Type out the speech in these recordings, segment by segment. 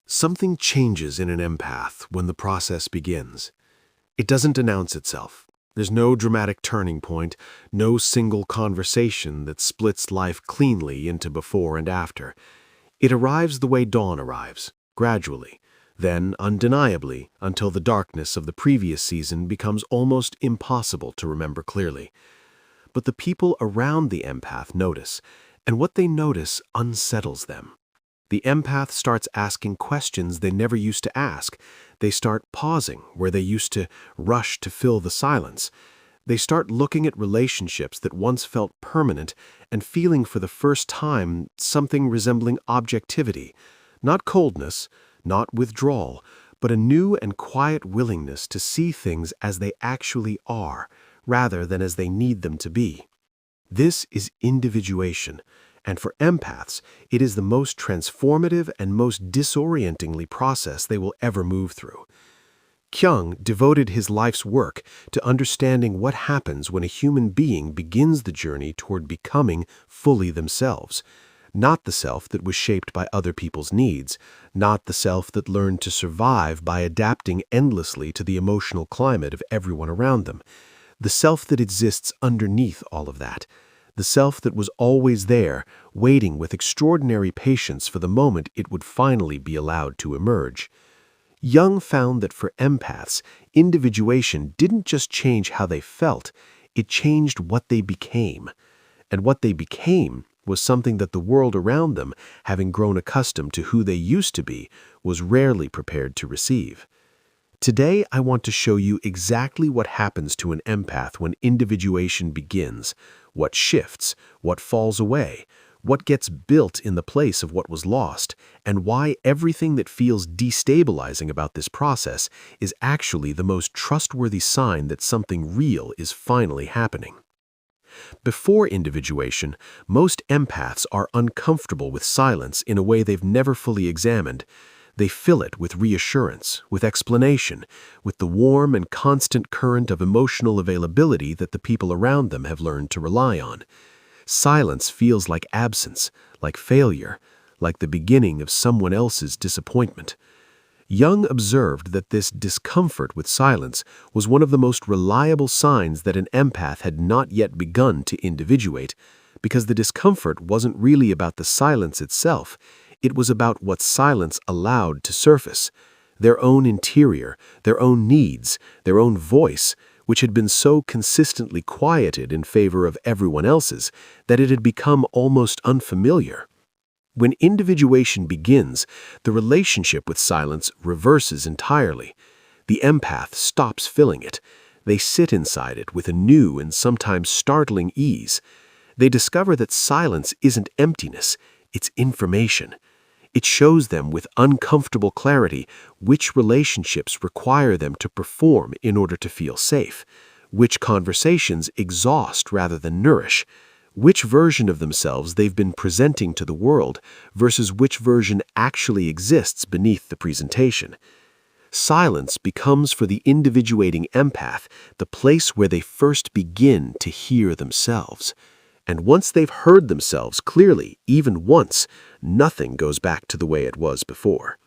Something changes in an empath when the process begins. It doesn't announce itself. There's no dramatic turning point, no single conversation that splits life cleanly into before and after. It arrives the way dawn arrives, gradually, then undeniably, until the darkness of the previous season becomes almost impossible to remember clearly. But the people around the empath notice, and what they notice unsettles them. The empath starts asking questions they never used to ask. They start pausing where they used to rush to fill the silence. They start looking at relationships that once felt permanent and feeling for the first time something resembling objectivity, not coldness, not withdrawal, but a new and quiet willingness to see things as they actually are, rather than as they need them to be. This is individuation. And for empaths, it is the most transformative and most disorientingly process they will ever move through. Kyung devoted his life's work to understanding what happens when a human being begins the journey toward becoming fully themselves, not the self that was shaped by other people's needs, not the self that learned to survive by adapting endlessly to the emotional climate of everyone around them, the self that exists underneath all of that. The self that was always there, waiting with extraordinary patience for the moment it would finally be allowed to emerge. Jung found that for empaths, individuation didn't just change how they felt, it changed what they became. And what they became was something that the world around them, having grown accustomed to who they used to be, was rarely prepared to receive. Today, I want to show you exactly what happens to an empath when individuation begins, what shifts, what falls away, what gets built in the place of what was lost, and why everything that feels destabilizing about this process is actually the most trustworthy sign that something real is finally happening. Before individuation, most empaths are uncomfortable with silence in a way they've never fully examined. They fill it with reassurance, with explanation, with the warm and constant current of emotional availability that the people around them have learned to rely on. Silence feels like absence, like failure, like the beginning of someone else's disappointment. Jung observed that this discomfort with silence was one of the most reliable signs that an empath had not yet begun to individuate, because the discomfort wasn't really about the silence itself. It was about what silence allowed to surface, their own interior, their own needs, their own voice, which had been so consistently quieted in favor of everyone else's that it had become almost unfamiliar. When individuation begins, the relationship with silence reverses entirely. The empath stops filling it. They sit inside it with a new and sometimes startling ease. They discover that silence isn't emptiness, it's information. It shows them with uncomfortable clarity which relationships require them to perform in order to feel safe, which conversations exhaust rather than nourish, which version of themselves they've been presenting to the world versus which version actually exists beneath the presentation. Silence becomes for the individuating empath the place where they first begin to hear themselves. And once they've heard themselves clearly, even once, nothing goes back to the way it was before.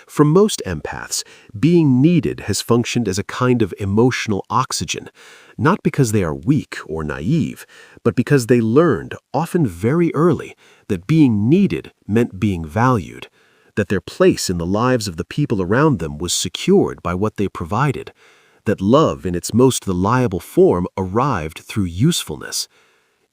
For most empaths, being needed has functioned as a kind of emotional oxygen, not because they are weak or naive, but because they learned, often very early, that being needed meant being valued, that their place in the lives of the people around them was secured by what they provided, that love in its most reliable form arrived through usefulness.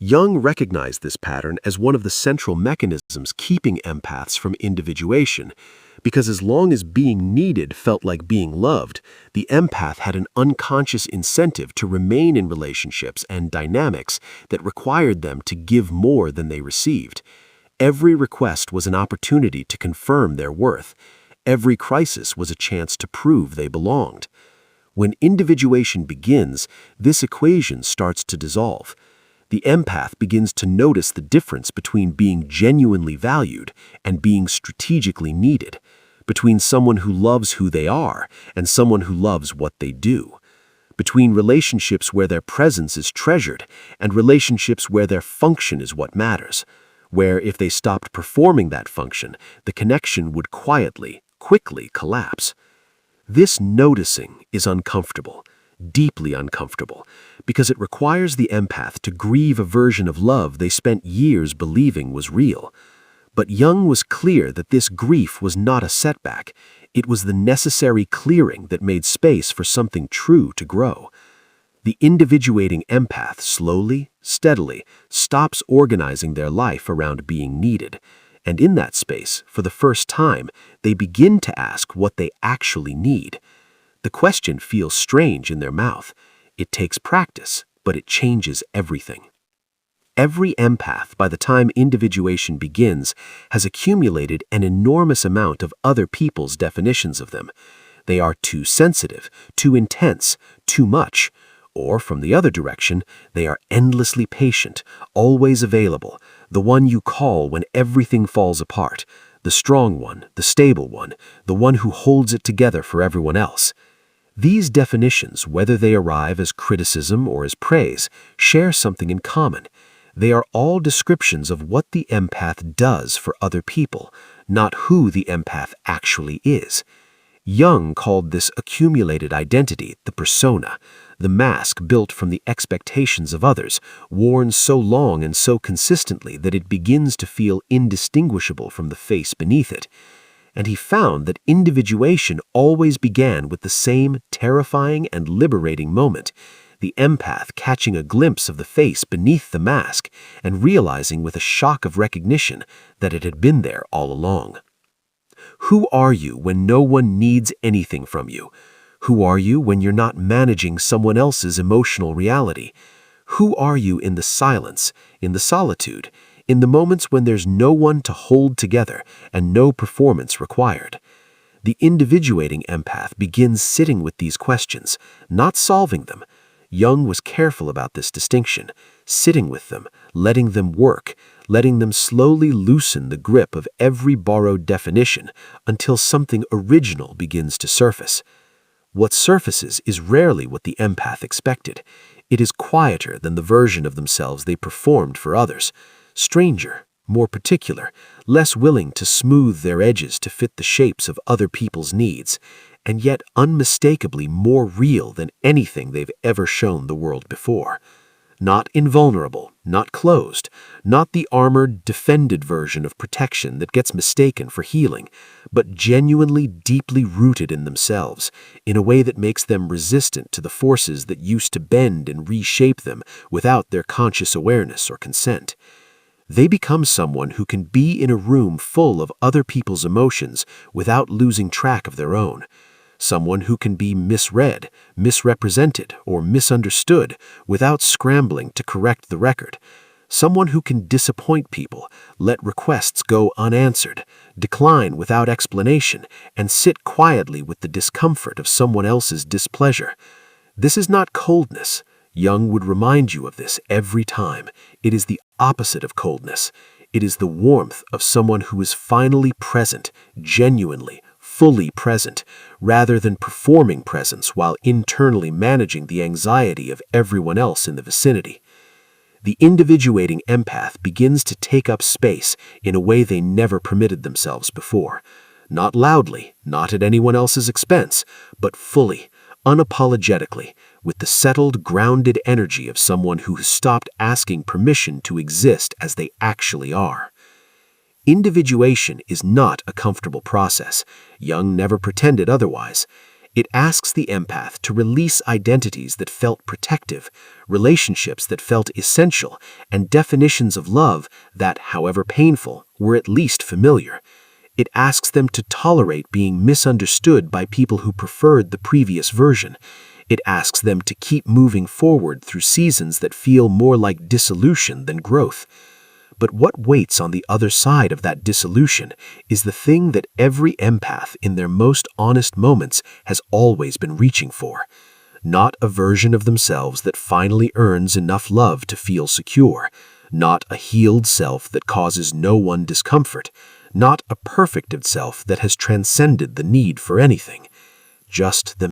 Jung recognized this pattern as one of the central mechanisms keeping empaths from individuation, because as long as being needed felt like being loved, the empath had an unconscious incentive to remain in relationships and dynamics that required them to give more than they received. Every request was an opportunity to confirm their worth. Every crisis was a chance to prove they belonged. When individuation begins, this equation starts to dissolve. The empath begins to notice the difference between being genuinely valued and being strategically needed, between someone who loves who they are and someone who loves what they do, between relationships where their presence is treasured and relationships where their function is what matters, where if they stopped performing that function, the connection would quickly collapse. This noticing is uncomfortable, deeply uncomfortable, because it requires the empath to grieve a version of love they spent years believing was real. But Jung was clear that this grief was not a setback. It was the necessary clearing that made space for something true to grow. The individuating empath slowly, steadily, stops organizing their life around being needed. And in that space, for the first time, they begin to ask what they actually need. The question feels strange in their mouth. It takes practice, but it changes everything. Every empath, by the time individuation begins, has accumulated an enormous amount of other people's definitions of them. They are too sensitive, too intense, too much. Or, from the other direction, they are endlessly patient, always available, the one you call when everything falls apart, the strong one, the stable one, the one who holds it together for everyone else. These definitions, whether they arrive as criticism or as praise, share something in common. They are all descriptions of what the empath does for other people, not who the empath actually is. Jung called this accumulated identity the persona, the mask built from the expectations of others, worn so long and so consistently that it begins to feel indistinguishable from the face beneath it. And he found that individuation always began with the same terrifying and liberating moment, the empath catching a glimpse of the face beneath the mask and realizing with a shock of recognition that it had been there all along. Who are you when no one needs anything from you? Who are you when you're not managing someone else's emotional reality? Who are you in the silence, in the solitude, in the moments when there's no one to hold together and no performance required? The individuating empath begins sitting with these questions, not solving them. Jung was careful about this distinction, sitting with them, letting them work, letting them slowly loosen the grip of every borrowed definition until something original begins to surface. What surfaces is rarely what the empath expected. It is quieter than the version of themselves they performed for others, stranger, more particular, less willing to smooth their edges to fit the shapes of other people's needs, and yet unmistakably more real than anything they've ever shown the world before. Not invulnerable, not closed, not the armored, defended version of protection that gets mistaken for healing, but genuinely deeply rooted in themselves, in a way that makes them resistant to the forces that used to bend and reshape them without their conscious awareness or consent. They become someone who can be in a room full of other people's emotions without losing track of their own. Someone who can be misread, misrepresented, or misunderstood without scrambling to correct the record. Someone who can disappoint people, let requests go unanswered, decline without explanation, and sit quietly with the discomfort of someone else's displeasure. This is not coldness. Jung would remind you of this every time. It is the opposite of coldness. It is the warmth of someone who is finally present, genuinely, fully present, rather than performing presence while internally managing the anxiety of everyone else in the vicinity. The individuating empath begins to take up space in a way they never permitted themselves before. Not loudly, not at anyone else's expense, but fully, unapologetically, with the settled, grounded energy of someone who has stopped asking permission to exist as they actually are. Individuation is not a comfortable process. Jung never pretended otherwise. It asks the empath to release identities that felt protective, relationships that felt essential, and definitions of love that, however painful, were at least familiar. It asks them to tolerate being misunderstood by people who preferred the previous version. It asks them to keep moving forward through seasons that feel more like dissolution than growth. But what waits on the other side of that dissolution is the thing that every empath in their most honest moments has always been reaching for. Not a version of themselves that finally earns enough love to feel secure. Not a healed self that causes no one discomfort. Not a perfected self that has transcended the need for anything. Just them.